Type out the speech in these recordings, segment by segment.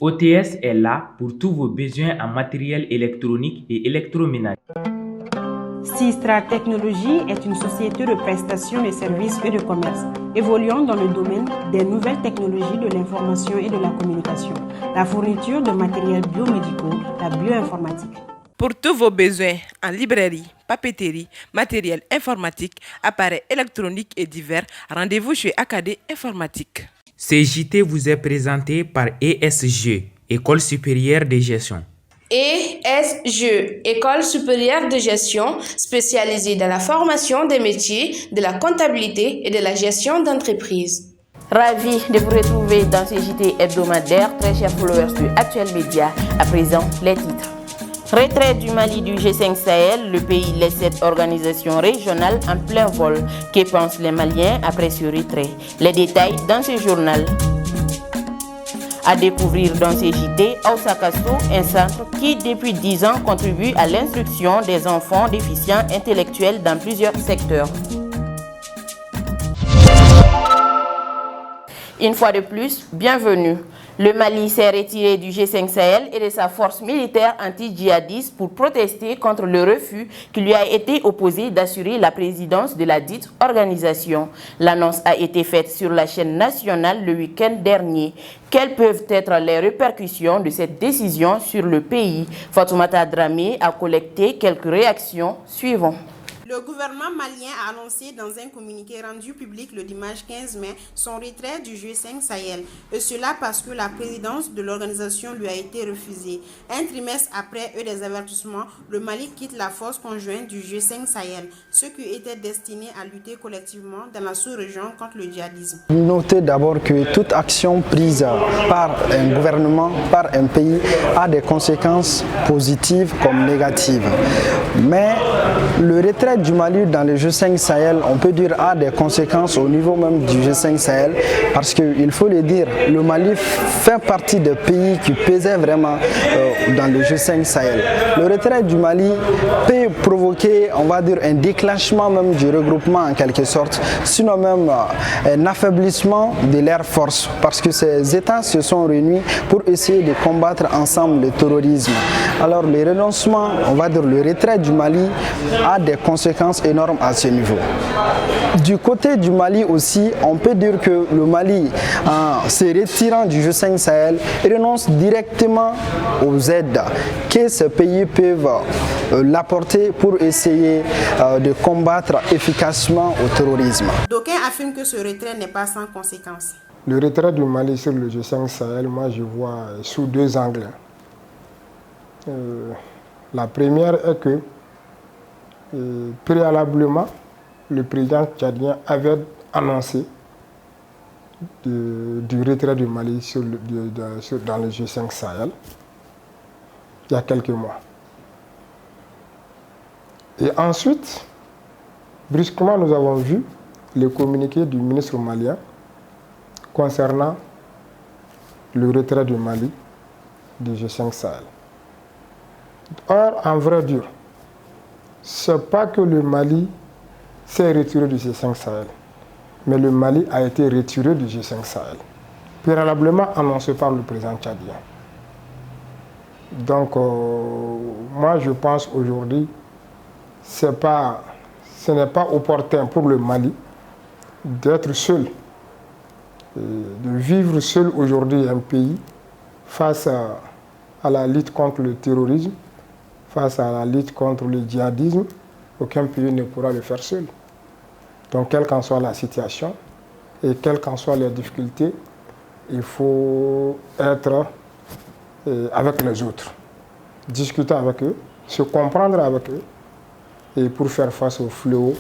OTS est là pour tous vos besoins en matériel électronique et électroménager. Sistra Technologies est une société de prestation de services et de commerce, évoluant dans le domaine des nouvelles technologies de l'information et de la communication, la fourniture de matériels biomédicaux, la bioinformatique. Pour tous vos besoins en librairie, papeterie, matériel informatique, appareils électroniques et divers, rendez-vous chez AKD Informatique. CJT vous est présenté par ESG, École supérieure de gestion. ESG, École supérieure de gestion, spécialisée dans la formation des métiers de la comptabilité et de la gestion d'entreprise. Ravi de vous retrouver dans ce JT hebdomadaire, très chers followers de Actuel Média. À présent, les titres. Retrait du Mali du G5 Sahel, le pays laisse cette organisation régionale en plein vol. Que pensent les Maliens après ce retrait? Les détails dans ce journal. À découvrir dans ces JT, Aoussa Castro, un centre qui depuis 10 ans contribue à l'instruction des enfants déficients intellectuels dans plusieurs secteurs. Une fois de plus, bienvenue. Le Mali s'est retiré du G5 Sahel et de sa force militaire anti-djihadiste pour protester contre le refus qui lui a été opposé d'assurer la présidence de la dite organisation. L'annonce a été faite sur la chaîne nationale le week-end dernier. Quelles peuvent être les répercussions de cette décision sur le pays? Fatoumata Dramé a collecté quelques réactions. Suivons. Le gouvernement malien a annoncé dans un communiqué rendu public le dimanche 15 mai son retrait du G5 Sahel, et cela parce que la présidence de l'organisation lui a été refusée. Un trimestre après des avertissements, le Mali quitte la force conjointe du G5 Sahel, ce qui était destiné à lutter collectivement dans la sous-région contre le djihadisme. Notez d'abord que toute action prise par un gouvernement, par un pays, a des conséquences positives comme négatives. Mais le retrait du Mali dans le G5 Sahel, on peut dire, a des conséquences au niveau même du G5 Sahel, parce qu'il faut le dire, le Mali fait partie des pays qui pesaient vraiment dans le G5 Sahel. Le retrait du Mali peut provoquer, on va dire, un déclenchement même du regroupement en quelque sorte, sinon même un affaiblissement de leurs forces, parce que ces États se sont réunis pour essayer de combattre ensemble le terrorisme. Alors le renoncement, on va dire le retrait du Mali a des conséquences énormes à ce niveau. Du côté du Mali aussi, on peut dire que le Mali, en se retirant du G5 Sahel, renonce directement aux aides que ces pays peuvent l'apporter pour essayer de combattre efficacement au terrorisme. D'aucuns affirment que ce retrait n'est pas sans conséquences. Le retrait du Mali sur le G5 Sahel, moi je vois sous deux angles. La première est que préalablement, le président tchadien avait annoncé du retrait du Mali dans le G5 Sahel il y a quelques mois. Et ensuite, brusquement, nous avons vu le communiqué du ministre malien concernant le retrait du Mali du G5 Sahel. Or, en vrai dur, ce n'est pas que le Mali s'est retiré du G5 Sahel, mais le Mali a été retiré du G5 Sahel, préalablement annoncé par le président tchadien. Donc, moi je pense aujourd'hui, ce n'est pas opportun pour le Mali d'être seul, de vivre seul aujourd'hui un pays face à la lutte contre le terrorisme, face à la lutte contre le djihadisme. Aucun pays ne pourra le faire seul. Donc, quelle qu'en soit la situation et quelles qu'en soient les difficultés, il faut être avec les autres, discuter avec eux, se comprendre avec eux, et pour faire face aux fléaux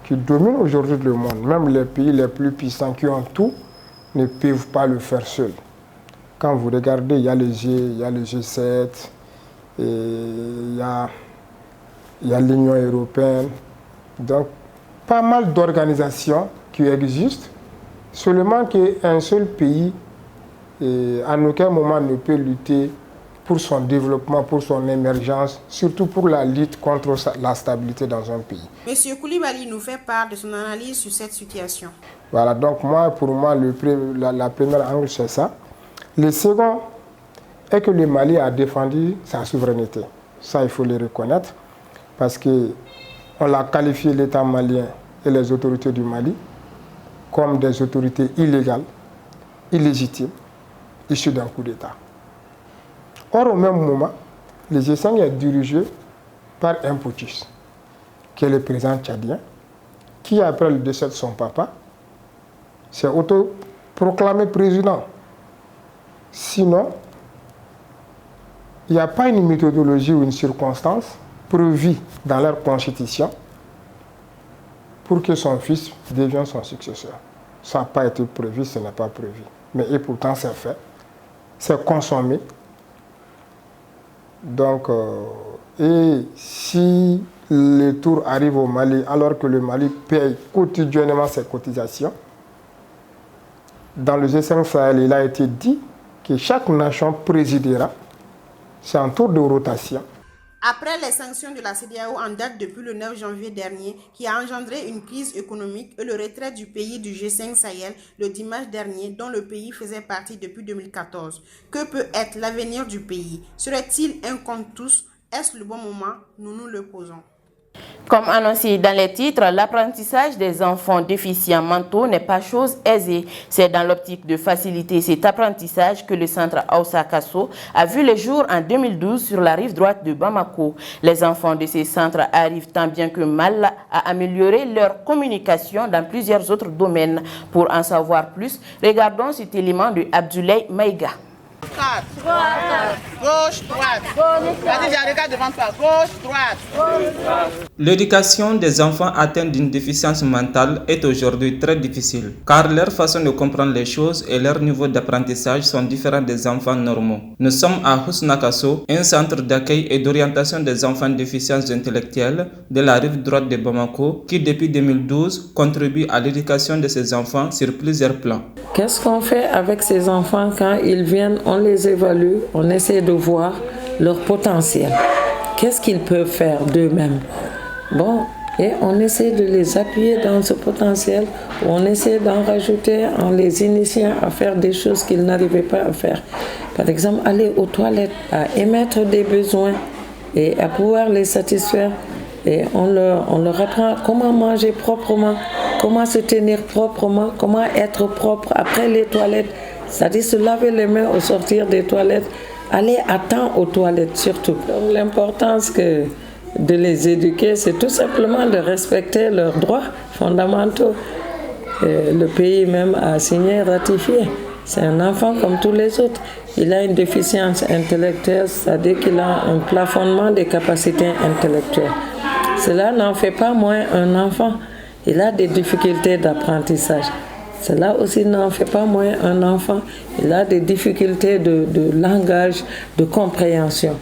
qui dominent aujourd'hui le monde. Même les pays les plus puissants qui ont tout ne peuvent pas le faire seuls. Quand vous regardez, il y a le G7, et il y a l'Union européenne, donc pas mal d'organisations qui existent, seulement qu'un seul pays en aucun moment ne peut lutter pour son développement, pour son émergence, surtout pour la lutte contre la stabilité dans un pays. Monsieur Koulibaly nous fait part de son analyse sur cette situation. Voilà, donc pour moi, la première angle, c'est ça. Le second, et que le Mali a défendu sa souveraineté. Ça, il faut le reconnaître, parce qu'on l'a qualifié, l'État malien et les autorités du Mali, comme des autorités illégales, illégitimes, issues d'un coup d'État. Or, au même moment, le G5 est dirigé par un putschiste, qui est le président tchadien, qui, après le décès de son papa, s'est autoproclamé président. Sinon, il n'y a pas une méthodologie ou une circonstance prévue dans leur constitution pour que son fils devienne son successeur. Ça n'a pas été prévu, ce n'est pas prévu. Mais et pourtant, c'est fait. C'est consommé. Donc, et si le tour arrive au Mali, alors que le Mali paye quotidiennement ses cotisations, dans le G5 Sahel, il a été dit que chaque nation présidera. C'est un tour de rotation. Après les sanctions de la CEDEAO en date depuis le 9 janvier dernier, qui a engendré une crise économique et le retrait du pays du G5 Sahel le dimanche dernier, dont le pays faisait partie depuis 2014, que peut être l'avenir du pays? Serait-il un contre tous? Est-ce le bon moment? Nous nous le posons. Comme annoncé dans les titres, l'apprentissage des enfants déficients mentaux n'est pas chose aisée. C'est dans l'optique de faciliter cet apprentissage que le centre Aoussa Kasso a vu le jour en 2012 sur la rive droite de Bamako. Les enfants de ces centres arrivent tant bien que mal à améliorer leur communication dans plusieurs autres domaines. Pour en savoir plus, regardons cet élément de Abdoulaye Maïga. Gauche, droite. Vas-y, j'ai un regard devant toi. Gauche, droite. L'éducation des enfants atteints d'une déficience mentale est aujourd'hui très difficile, car leur façon de comprendre les choses et leur niveau d'apprentissage sont différents des enfants normaux. Nous sommes à Husna Kasso, un centre d'accueil et d'orientation des enfants déficients intellectuels de la rive droite de Bamako, qui depuis 2012 contribue à l'éducation de ces enfants sur plusieurs plans. Qu'est-ce qu'on fait avec ces enfants quand ils viennent? On les évalue, on essaie de voir leur potentiel. Qu'est-ce qu'ils peuvent faire d'eux-mêmes? Bon, et on essaie de les appuyer dans ce potentiel, on essaie d'en rajouter en les initiant à faire des choses qu'ils n'arrivaient pas à faire. Par exemple, aller aux toilettes, à émettre des besoins et à pouvoir les satisfaire. Et on leur apprend comment manger proprement, comment se tenir proprement, comment être propre après les toilettes. C'est-à-dire se laver les mains au sortir des toilettes, aller à temps aux toilettes surtout. Donc, l'importance de les éduquer, c'est tout simplement de respecter leurs droits fondamentaux. Et le pays même a signé, ratifié. C'est un enfant comme tous les autres. Il a une déficience intellectuelle, c'est-à-dire qu'il a un plafonnement des capacités intellectuelles. Cela n'en fait pas moins un enfant. Il a des difficultés d'apprentissage. Cela aussi n'en fait pas moins un enfant. Il a des difficultés de langage, de compréhension.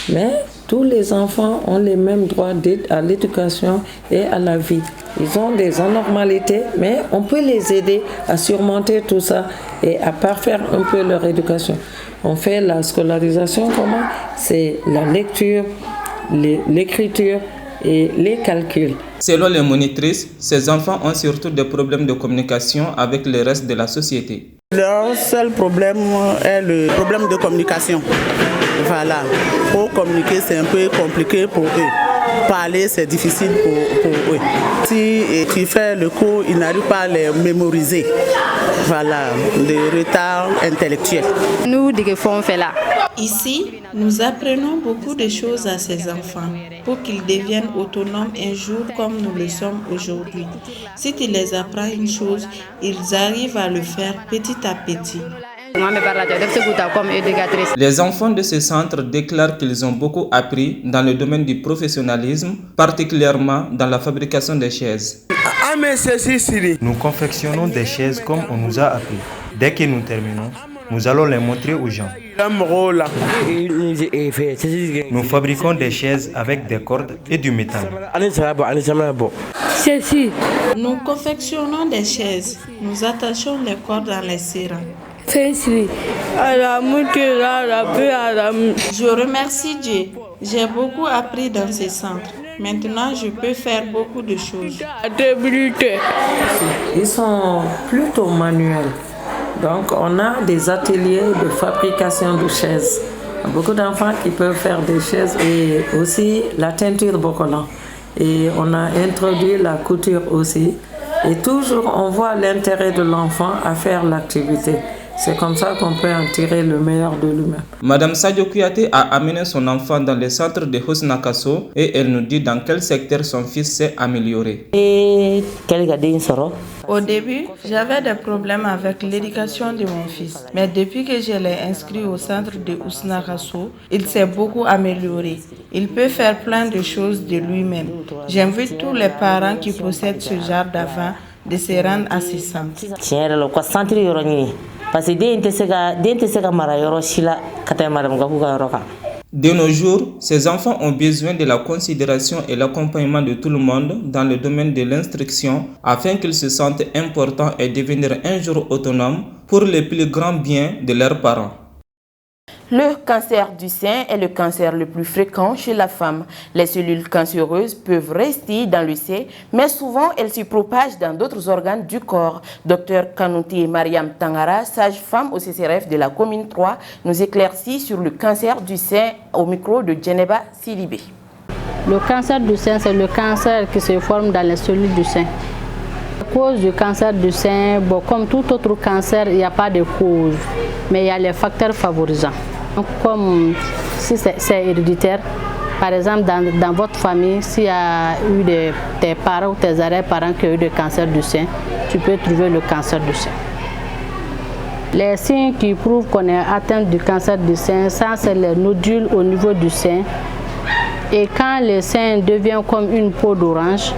Mais tous les enfants ont les mêmes droits à l'éducation et à la vie. Ils ont des anormalités, mais on peut les aider à surmonter tout ça et à parfaire un peu leur éducation. On fait la scolarisation comment? C'est la lecture, l'écriture et les calculs. Selon les monitrices, ces enfants ont surtout des problèmes de communication avec le reste de la société. Leur seul problème est le problème de communication. Voilà, pour communiquer c'est un peu compliqué pour eux. Parler c'est difficile pour eux. Si tu fais le cours, ils n'arrivent pas à les mémoriser. Voilà, des retards intellectuels. Nous, des fonds fait là. Ici, nous apprenons beaucoup de choses à ces enfants pour qu'ils deviennent autonomes un jour comme nous le sommes aujourd'hui. Si tu les apprends une chose, ils arrivent à le faire petit à petit. Les enfants de ce centre déclarent qu'ils ont beaucoup appris dans le domaine du professionnalisme, particulièrement dans la fabrication des chaises. Nous confectionnons des chaises comme on nous a appris. Dès que nous terminons, nous allons les montrer aux gens. Nous fabriquons des chaises avec des cordes et du métal. Nous confectionnons des chaises. Nous attachons les cordes dans les serrans. Je remercie Dieu. J'ai beaucoup appris dans ces centres. Maintenant, je peux faire beaucoup de choses. Ils sont plutôt manuels. Donc, on a des ateliers de fabrication de chaises. Beaucoup d'enfants qui peuvent faire des chaises et aussi la teinture bocolan. Et on a introduit la couture aussi. Et toujours on voit l'intérêt de l'enfant à faire l'activité. C'est comme ça qu'on peut en tirer le meilleur de lui-même. Madame Sadio Kouyaté a amené son enfant dans le centre de Hosnakasso et elle nous dit dans quel secteur son fils s'est amélioré. Au début, j'avais des problèmes avec l'éducation de mon fils. Mais depuis que je l'ai inscrit au centre de Hosnakasso, il s'est beaucoup amélioré. Il peut faire plein de choses de lui-même. J'invite tous les parents qui possèdent ce genre d'enfant de se rendre à ce centre. De nos jours, ces enfants ont besoin de la considération et l'accompagnement de tout le monde dans le domaine de l'instruction afin qu'ils se sentent importants et devenir un jour autonomes pour le plus grand bien de leurs parents. Le cancer du sein est le cancer le plus fréquent chez la femme. Les cellules cancéreuses peuvent rester dans le sein, mais souvent elles se propagent dans d'autres organes du corps. Dr Kanouté Mariam Tangara, sage-femme au CCRF de la commune 3, nous éclaircit sur le cancer du sein au micro de Djeneba Silibé. Le cancer du sein, c'est le cancer qui se forme dans les cellules du sein. La cause du cancer du sein, comme tout autre cancer, il n'y a pas de cause, mais il y a les facteurs favorisants. Comme si c'est héréditaire, par exemple dans votre famille, s'il y a eu tes parents ou tes arrière-parents qui ont eu le cancer du sein, tu peux trouver le cancer du sein. Les signes qui prouvent qu'on est atteint du cancer du sein, ça c'est les nodules au niveau du sein. Et quand le sein devient comme une peau d'orange,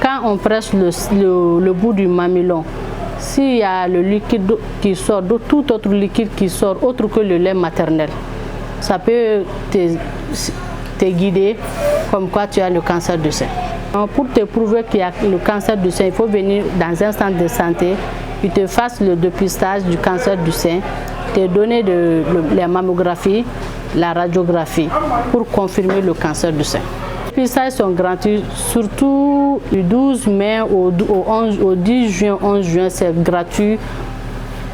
quand on presse le bout du mamelon, s'il y a le liquide qui sort, tout autre liquide qui sort autre que le lait maternel, ça peut te guider comme quoi tu as le cancer du sein. Pour te prouver qu'il y a le cancer du sein, il faut venir dans un centre de santé, ils te fassent le dépistage du cancer du sein, te donner la mammographie, la radiographie pour confirmer le cancer du sein. Les dépistages sont gratuits, surtout du 12 mai au 10 juin, 11 juin, c'est gratuit.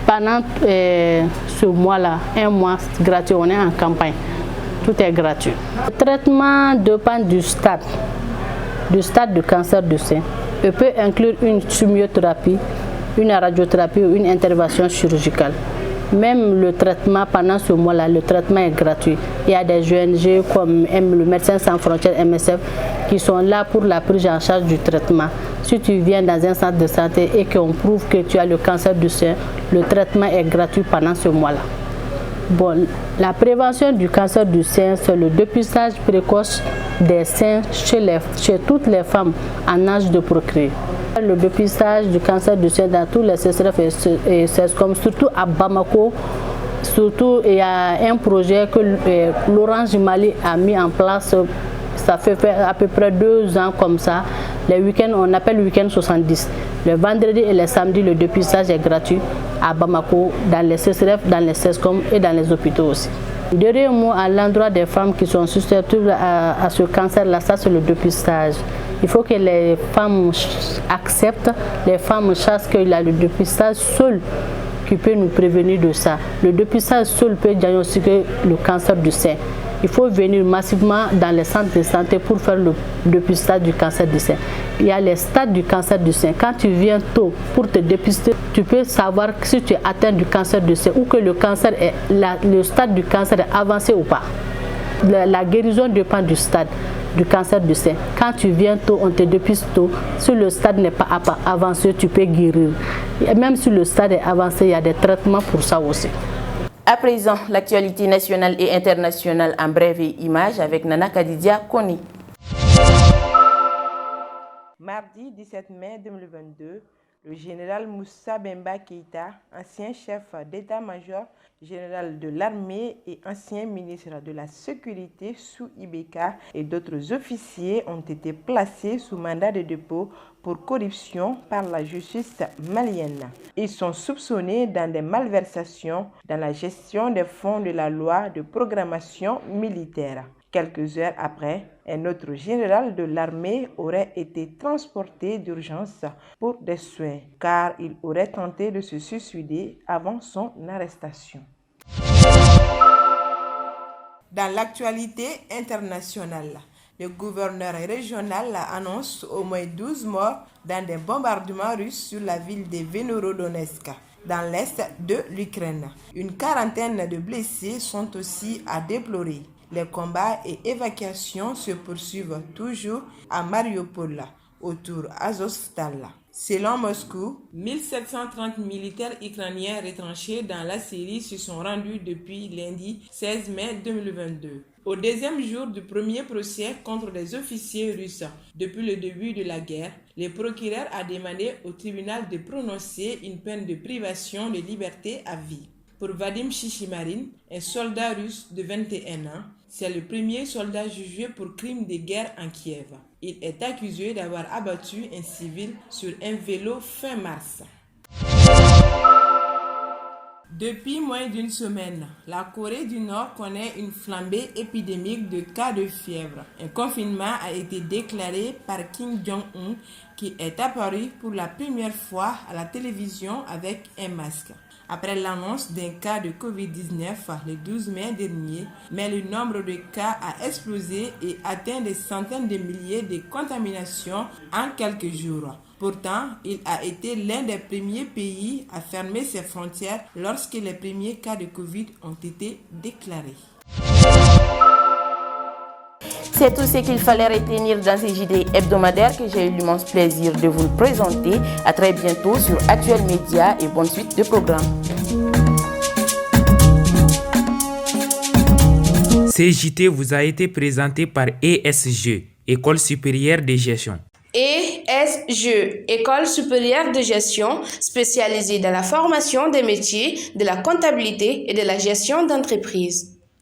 Pendant ce mois-là, un mois gratuit, on est en campagne. Tout est gratuit. Le traitement dépend du stade du cancer du sein. Il peut inclure une chimiothérapie, une radiothérapie ou une intervention chirurgicale. Même le traitement pendant ce mois-là, le traitement est gratuit. Il y a des ONG comme le Médecins sans frontières MSF qui sont là pour la prise en charge du traitement. Si tu viens dans un centre de santé et qu'on prouve que tu as le cancer du sein, le traitement est gratuit pendant ce mois-là. Bon, la prévention du cancer du sein, c'est le dépistage précoce des seins chez toutes les femmes en âge de procréer. Le dépistage du cancer du sein dans tous les CCRF et CESCOM, surtout à Bamako, surtout il y a un projet que l'Orange Mali a mis en place, ça fait à peu près 2 ans comme ça. Les week-ends, on appelle le week-end 70. Le vendredi et le samedi, le dépistage est gratuit à Bamako, dans les CCRF, dans les CESCOM et dans les hôpitaux aussi. Dernier mot à l'endroit des femmes qui sont susceptibles à ce cancer-là, ça c'est le dépistage. Il faut que les femmes acceptent, les femmes sachent qu'il y a le dépistage seul qui peut nous prévenir de ça. Le dépistage seul peut diagnostiquer le cancer du sein. Il faut venir massivement dans les centres de santé pour faire le dépistage du cancer du sein. Il y a les stades du cancer du sein. Quand tu viens tôt pour te dépister, tu peux savoir si tu es atteint du cancer du sein ou que le stade du cancer est avancé ou pas. La guérison dépend du stade du cancer du sein. Quand tu viens tôt, on te dépiste tôt. Si le stade n'est pas avancé, tu peux guérir. Et même si le stade est avancé, il y a des traitements pour ça aussi. À présent, l'actualité nationale et internationale en brève image avec Nana Kadidia Koni. Mardi 17 mai 2022, le général Moussa Bemba Keïta, ancien chef d'état-major général de l'armée et ancien ministre de la Sécurité sous Ibeka et d'autres officiers ont été placés sous mandat de dépôt pour corruption par la justice malienne. Ils sont soupçonnés dans des malversations dans la gestion des fonds de la loi de programmation militaire. Quelques heures après, un autre général de l'armée aurait été transporté d'urgence pour des soins car il aurait tenté de se suicider avant son arrestation. Dans l'actualité internationale, le gouverneur régional annonce au moins 12 morts dans des bombardements russes sur la ville de Venerodonetsk, dans l'est de l'Ukraine. Une quarantaine de blessés sont aussi à déplorer. Les combats et évacuations se poursuivent toujours à Mariupol, autour d'Azovstal. Selon Moscou, 1730 militaires ukrainiens retranchés dans la Syrie se sont rendus depuis lundi 16 mai 2022. Au deuxième jour du premier procès contre les officiers russes depuis le début de la guerre, le procureur a demandé au tribunal de prononcer une peine de privation de liberté à vie. Pour Vadim Shishimarin, un soldat russe de 21 ans, c'est le premier soldat jugé pour crime de guerre en Kiev. Il est accusé d'avoir abattu un civil sur un vélo fin mars. Depuis moins d'une semaine, la Corée du Nord connaît une flambée épidémique de cas de fièvre. Un confinement a été déclaré par Kim Jong-un qui est apparu pour la première fois à la télévision avec un masque. Après l'annonce d'un cas de Covid-19 le 12 mai dernier, mais le nombre de cas a explosé et atteint des centaines de milliers de contaminations en quelques jours. Pourtant, il a été l'un des premiers pays à fermer ses frontières lorsque les premiers cas de Covid ont été déclarés. C'est tout ce qu'il fallait retenir dans ces JT hebdomadaires que j'ai eu l'immense plaisir de vous présenter. À très bientôt sur Actuel Média et bonne suite de programmes. Ces JT vous a été présenté par ESG, École supérieure de gestion. ESG, École supérieure de gestion, spécialisée dans la formation des métiers de la comptabilité et de la gestion d'entreprise.